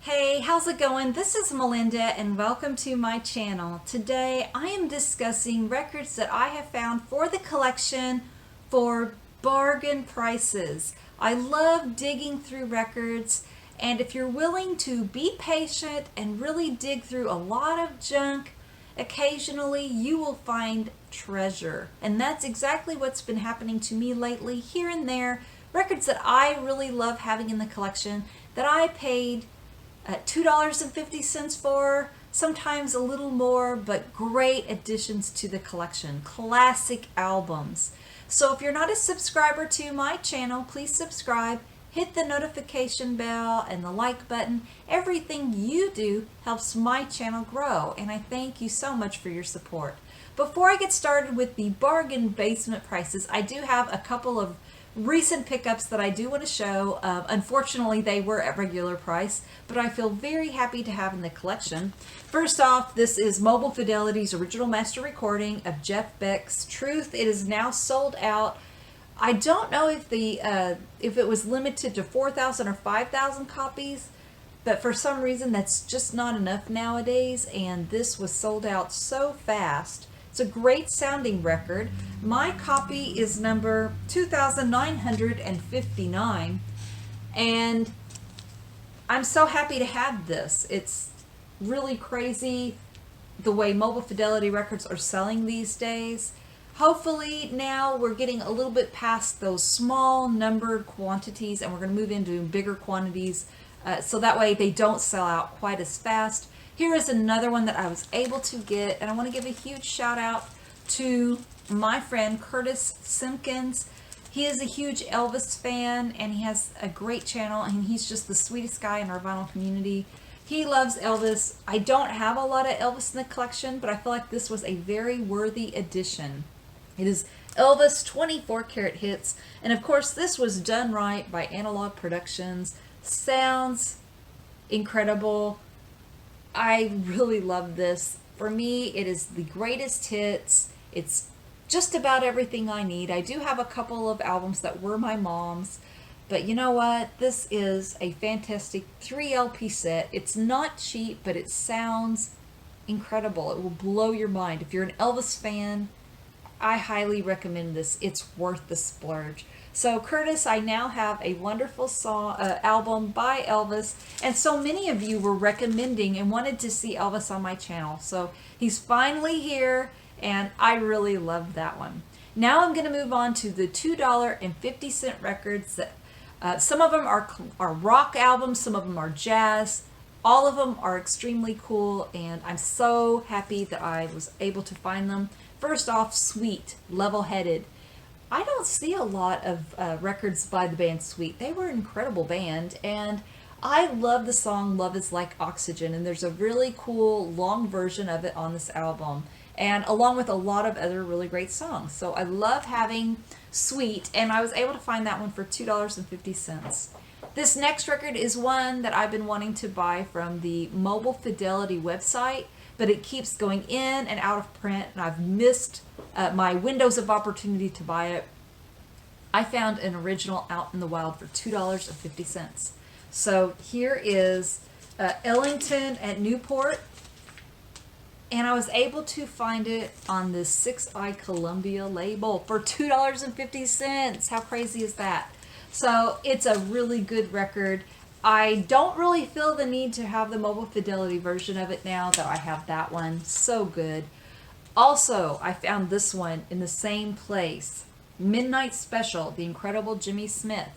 Hey, how's it going? This is Melinda and welcome to my channel. Today I am discussing records that I have found for the collection for bargain prices. I love digging through records, and if you're willing to be patient and really dig through a lot of junk, occasionally you will find treasure. And that's exactly what's been happening to me lately, here and there. Records that I really love having in the collection that I paid $2.50 for, sometimes a little more, but great additions to the collection. Classic albums. So if you're not a subscriber to my channel, please subscribe, hit the notification bell and the like button. Everything you do helps my channel grow, and I thank you so much for your support. Before I get started with the bargain basement prices, I do have a couple of recent pickups that I do want to show. Unfortunately, they were at regular price, but I feel very happy to have in the collection. First off, this is Mobile Fidelity's original master recording of Jeff Beck's Truth. It is now sold out. I don't know if it was limited to 4,000 or 5,000 copies, but for some reason that's just not enough nowadays, and this was sold out so fast. It's a great sounding record. My copy is number 2959, and I'm so happy to have this. It's really crazy the way Mobile Fidelity records are selling these days. Hopefully now we're getting a little bit past those small numbered quantities and we're going to move into bigger quantities, so that way they don't sell out quite as fast. Here is another one that I was able to get, and I want to give a huge shout out to my friend Curtis Simpkins. He is a huge Elvis fan, and he has a great channel, and he's just the sweetest guy in our vinyl community. He loves Elvis. I don't have a lot of Elvis in the collection, but I feel like this was a very worthy addition. It is Elvis 24 karat hits, and of course this was done right by Analog Productions. Sounds incredible. I really love this. For me, it is the greatest hits. It's just about everything I need. I do have a couple of albums that were my mom's, but you know what? This is a fantastic 3 LP set. It's not cheap, but it sounds incredible. It will blow your mind. If you're an Elvis fan, I highly recommend this. It's worth the splurge. So Curtis, I now have a wonderful album by Elvis, and so many of you were recommending and wanted to see Elvis on my channel. So he's finally here, and I really love that one. Now I'm going to move on to the $2.50 records. That some of them are rock albums, some of them are jazz. All of them are extremely cool, and I'm so happy that I was able to find them. First off, Sweet, Level Headed. I don't see a lot of records by the band Sweet. They were an incredible band, and I love the song Love is Like Oxygen, and there's a really cool long version of it on this album, and along with a lot of other really great songs. So I love having Sweet, and I was able to find that one for $2.50. This next record is one that I've been wanting to buy from the Mobile Fidelity website, but it keeps going in and out of print, and I've missed my windows of opportunity to buy it. I found an original out in the wild for $2.50. So here is Ellington at Newport, and I was able to find it on this 6i Columbia label for $2.50. How crazy is that? So it's a really good record. I don't really feel the need to have the Mobile Fidelity version of it now that I have that one. So good. Also, I found this one in the same place. Midnight Special, The Incredible Jimmy Smith.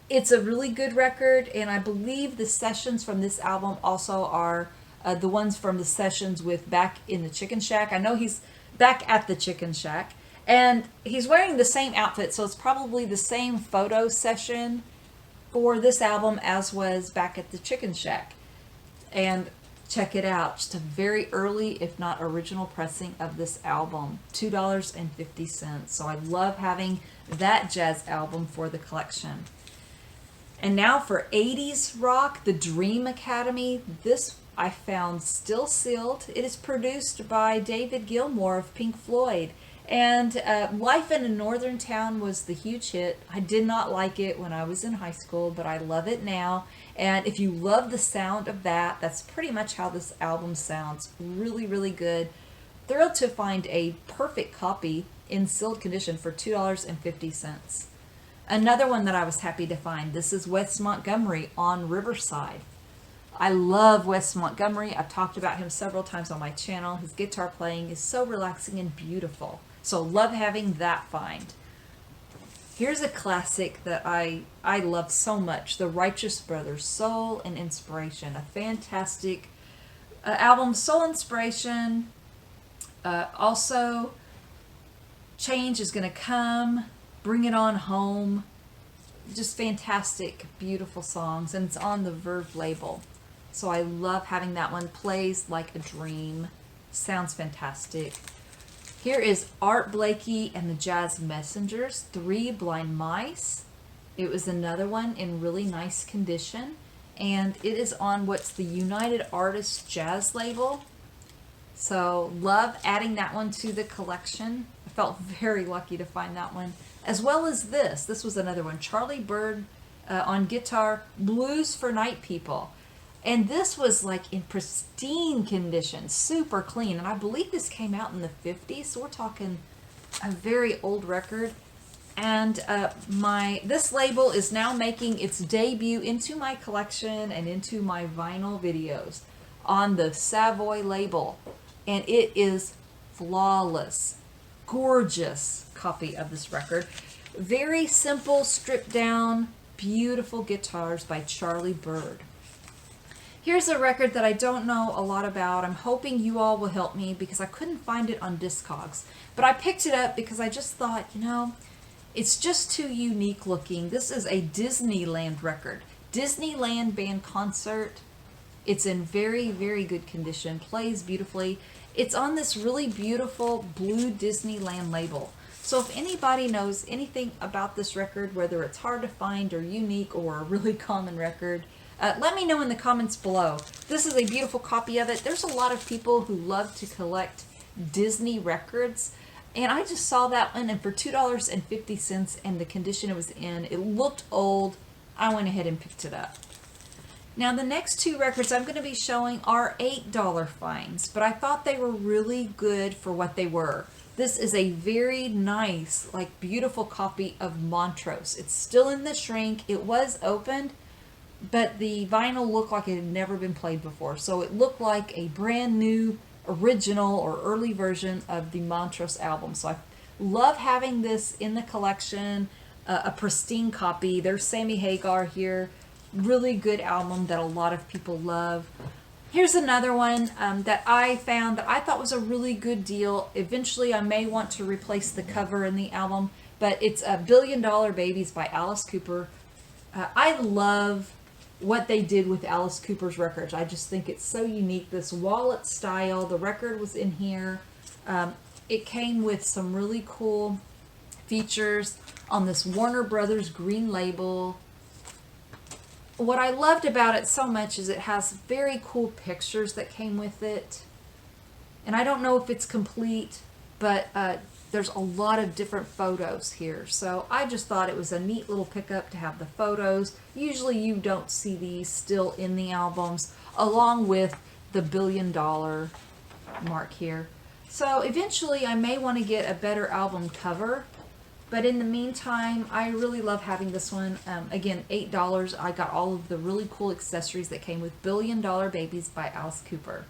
It's a really good record, and I believe the sessions from this album also are the ones from the sessions with Back in the Chicken Shack. I know he's back at the Chicken Shack, and he's wearing the same outfit, so it's probably the same photo session for this album as was Back at the Chicken Shack. And check it out, just a very early, if not original pressing of this album, $2.50. So I love having that jazz album for the collection. And now for 80s rock, the Dream Academy. This I found still sealed. It is produced by David Gilmour of Pink Floyd. And Life in a Northern Town was the huge hit. I did not like it when I was in high school, but I love it now. And if you love the sound of that, that's pretty much how this album sounds. Really, really good. Thrilled to find a perfect copy in sealed condition for $2.50. Another one that I was happy to find, this is Wes Montgomery on Riverside. I love Wes Montgomery. I've talked about him several times on my channel. His guitar playing is so relaxing and beautiful. So love having that find. Here's a classic that I love so much, The Righteous Brothers, Soul and Inspiration. A fantastic album, Soul Inspiration. Also, Change is Gonna Come, Bring It On Home. Just fantastic, beautiful songs, and it's on the Verve label. So I love having that one. Plays like a dream. Sounds fantastic. Here is Art Blakey and the Jazz Messengers, Three Blind Mice. It was another one in really nice condition, and it is on what's the United Artists Jazz label. So love adding that one to the collection. I felt very lucky to find that one. As well as this. This was another one. Charlie Byrd on guitar, Blues for Night People. And this was like in pristine condition, super clean. And I believe this came out in the 50s, so we're talking a very old record. And this label is now making its debut into my collection and into my vinyl videos on the Savoy label. And it is flawless, gorgeous copy of this record. Very simple, stripped down, beautiful guitars by Charlie Byrd. Here's a record that I don't know a lot about. I'm hoping you all will help me because I couldn't find it on Discogs. But I picked it up because I just thought, you know, it's just too unique looking. This is a Disneyland record. Disneyland Band Concert. It's in very, very good condition. Plays beautifully. It's on this really beautiful blue Disneyland label. So if anybody knows anything about this record, whether it's hard to find or unique or a really common record, let me know in the comments below. This is a beautiful copy of it. There's a lot of people who love to collect Disney records, and I just saw that one, and for $2.50 and the condition it was in, it looked old. I went ahead and picked it up. Now the next two records I'm going to be showing are $8 finds, but I thought they were really good for what they were. This is a very nice, like beautiful copy of Montrose. It's still in the shrink. It was opened, but the vinyl looked like it had never been played before. So it looked like a brand new, original, or early version of the Montrose album. So I love having this in the collection, a pristine copy. There's Sammy Hagar here. Really good album that a lot of people love. Here's another one that I found that I thought was a really good deal. Eventually I may want to replace the cover in the album, but it's $1 Billion Babies by Alice Cooper. I love what they did with Alice Cooper's records. I just think it's so unique. This wallet style, the record was in here. It came with some really cool features on this Warner Brothers green label. What I loved about it so much is it has very cool pictures that came with it. And I don't know if it's complete, but there's a lot of different photos here. So I just thought it was a neat little pickup to have the photos. Usually you don't see these still in the albums, along with the $1 billion mark here. So eventually I may want to get a better album cover. But in the meantime, I really love having this one. Again, $8. I got all of the really cool accessories that came with $1 Billion Babies by Alice Cooper.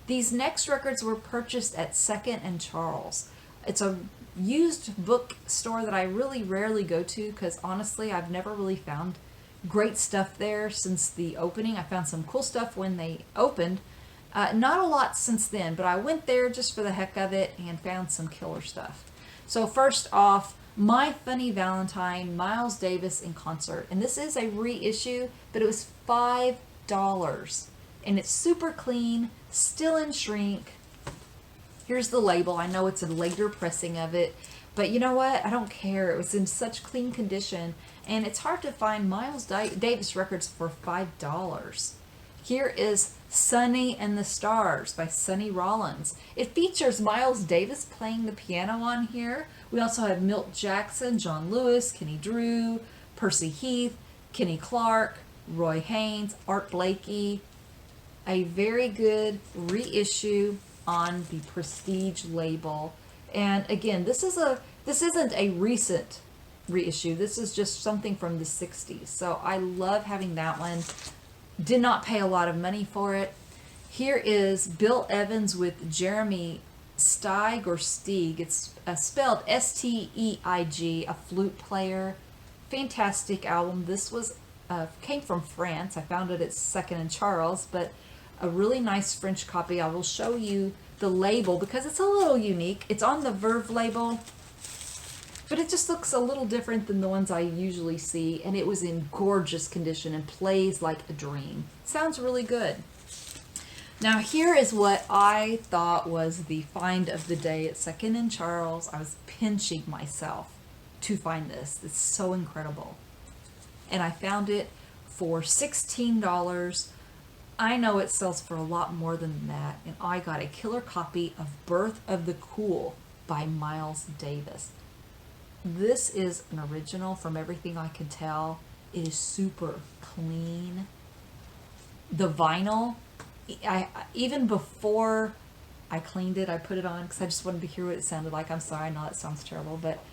These next records were purchased at 2nd and Charles. It's a used bookstore that I really rarely go to because honestly, I've never really found great stuff there since the opening. I found some cool stuff when they opened. Not a lot since then, but I went there just for the heck of it and found some killer stuff. So first off, My Funny Valentine, Miles Davis in concert. And this is a reissue, but it was $5. And it's super clean, still in shrink. Here's the label. I know it's a later pressing of it, but you know what? I don't care. It was in such clean condition, and it's hard to find Miles Davis records for $5. Here is Sonny and the Stars by Sonny Rollins. It features Miles Davis playing the piano on here. We also have Milt Jackson, John Lewis, Kenny Drew, Percy Heath, Kenny Clark. Roy Haynes, Art Blakey. A very good reissue on the Prestige label. And again, this isn't a recent reissue. This is just something from the 60s. So I love having that one. Did not pay a lot of money for it. Here is Bill Evans with Jeremy Steig or Steig. It's spelled Steig, a flute player. Fantastic album. This was came from France. I found it at Second and Charles, but a really nice French copy. I will show you the label because it's a little unique. It's on the Verve label, but it just looks a little different than the ones I usually see, and it was in gorgeous condition and plays like a dream. Sounds really good. Now here is what I thought was the find of the day at Second and Charles. I was pinching myself to find this. It's so incredible. And I found it for $16. I know it sells for a lot more than that, and I got a killer copy of Birth of the Cool by Miles Davis. This is an original from everything I can tell. It is super clean. The vinyl, even before I cleaned it, I put it on because I just wanted to hear what it sounded like. I'm sorry, I know that sounds terrible, but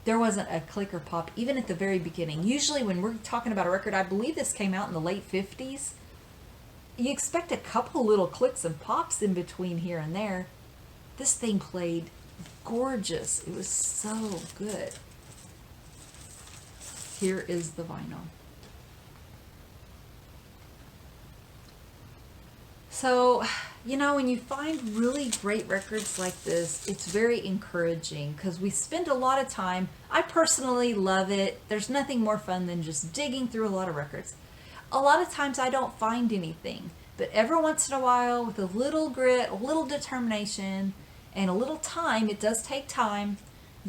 there wasn't a click or pop, even at the very beginning. Usually when we're talking about a record, I believe this came out in the late 50s, you expect a couple little clicks and pops in between here and there. This thing played gorgeous. It was so good. Here is the vinyl. So, you know, when you find really great records like this, it's very encouraging because we spend a lot of time. I personally love it. There's nothing more fun than just digging through a lot of records. A lot of times I don't find anything, but every once in a while, with a little grit, a little determination, and a little time, it does take time,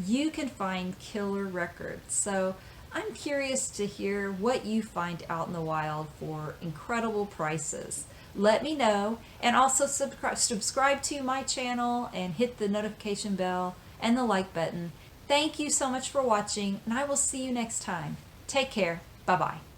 you can find killer records. So I'm curious to hear what you find out in the wild for incredible prices. Let me know, and also subscribe to my channel and hit the notification bell and the like button. Thank you so much for watching, and I will see you next time. Take care. Bye-bye.